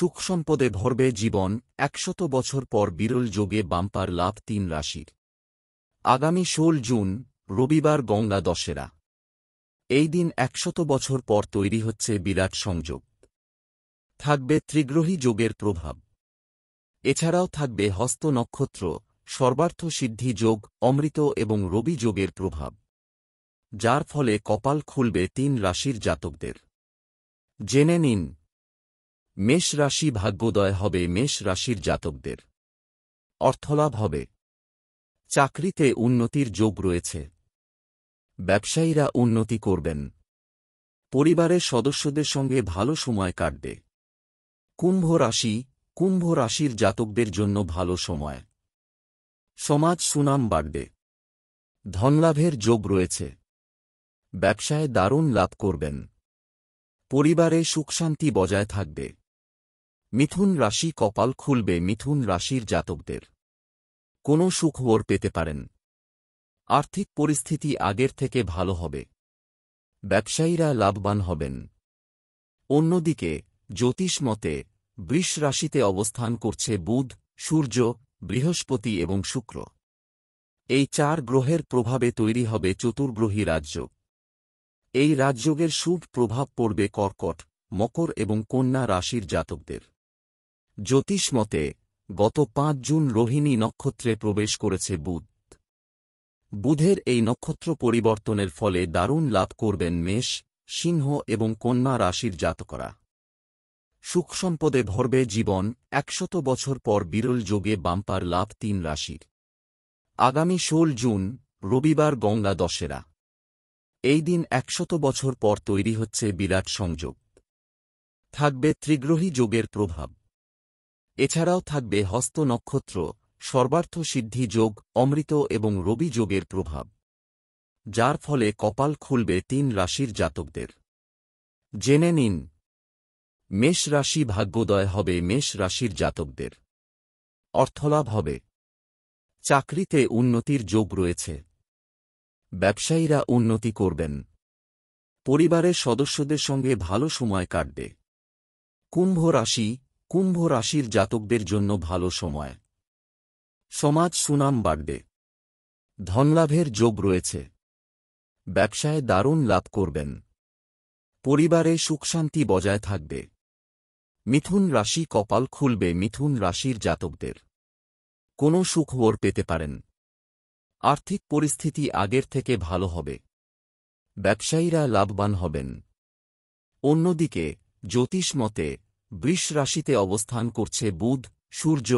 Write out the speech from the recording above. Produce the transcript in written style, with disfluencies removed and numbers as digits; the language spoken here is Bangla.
সুখ সম্পদে ভরবে জীবন, ১০০ বছর পর বিরল যোগে বাম্পার লাভ ৩ রাশির। আগামী ১৬ জুন, রবিবার গঙ্গা দশেরা। এই দিন ১০০ বছর পর তৈরি হচ্ছে বিরাট সংযোগ। থাকবে ত্রিগ্রহী যোগের প্রভাব। এছাড়াও থাকবে হস্ত নক্ষত্র, সর্বার্থ সিদ্ধি যোগ, অমৃত এবং রবি যোগের প্রভাব, যার ফলে কপাল খুলবে ৩ রাশির জাতকদের। জেনে নিন, মেষ রাশি ভাগ্যোদয় হবে মেষ রাশির জাতকদের। অর্থলাভ হবে। চাকরিতে উন্নতির যোগ রয়েছে। ব্যবসায়ীরা উন্নতি করবেন। পরিবারের সদস্যদের সঙ্গে ভালো সময় কাটবে। কুম্ভ রাশির জাতকদের জন্য ভালো সময়। সমাজ সুনাম বাড়বে। ধনলাভের যোগ রয়েছে। ব্যবসায় দারুণ লাভ করবেন। পরিবারে সুখশান্তি বজায় থাকবে। মিথুন রাশি কপাল খুলবে মিথুন রাশির জাতকদের। কোনো সুখবর পেতে পারেন। আর্থিক পরিস্থিতি আগের থেকে ভালো হবে। ব্যবসায়ীরা লাভবান হবেন। অন্যদিকে জ্যোতিষ মতে বৃষ রাশিতে অবস্থান করছে বুধ, সূর্য, বৃহস্পতি এবং শুক্র। এই ৪ গ্রহের প্রভাবে তৈরি হবে চতুর্গ্রহী রাজযোগ। এই রাজযোগের শুভ প্রভাব পড়বে কর্কট, মকর এবং কন্যা রাশির জাতকদের। জ্যোতিষ মতে গত ৫ জুন রোহিণী নক্ষত্রে প্রবেশ করেছে বুধ। বুধের এই নক্ষত্র পরিবর্তনের ফলে দারুণ লাভ করবেন মেষ, সিংহ এবং কন্যা রাশির জাতকরা। সুখ সম্পদে ভরবে জীবন, ১০০ বছর পর বিরল যোগে বাম্পার লাভ ৩ রাশির। আগামী ১৬ জুন, রবিবার গঙ্গা দশেরা। এই দিন ১০০ বছর পর তৈরি হচ্ছে বিরাট সংযোগ। থাকবে ত্রিগ্রহী যোগের প্রভাব। এছাড়াও থাকবে হস্ত নক্ষত্র, সর্বার্থ সিদ্ধি যোগ, অমৃত এবং রবি যোগের প্রভাব, যার ফলে কপাল খুলবে ৩ রাশির জাতকদের। জেনে নিন, মেষ রাশি ভাগ্যোদয় হবে মেষ রাশির জাতকদের। অর্থলাভ হবে। চাকরিতে উন্নতির যোগ রয়েছে। ব্যবসায়ীরা উন্নতি করবেন। পরিবারের সদস্যদের সঙ্গে ভালো সময় কাটবে। কুম্ভ রাশির জাতকদের জন্য ভালো সময়। সমাজ সুনাম বাড়বে। ধনলাভের যোগ রয়েছে। ব্যবসায় দারুণ লাভ করবেন। পরিবারে সুখশান্তি বজায় থাকবে। মিথুন রাশি কপাল খুলবে মিথুন রাশির জাতকদের। কোনো সুখবর পেতে পারেন। আর্থিক পরিস্থিতি আগের থেকে ভালো হবে। ব্যবসায়ীরা লাভবান হবেন। অন্যদিকে জ্যোতিষ মতে বৃষ রাশিতে অবস্থান করছে বুধ, সূর্য,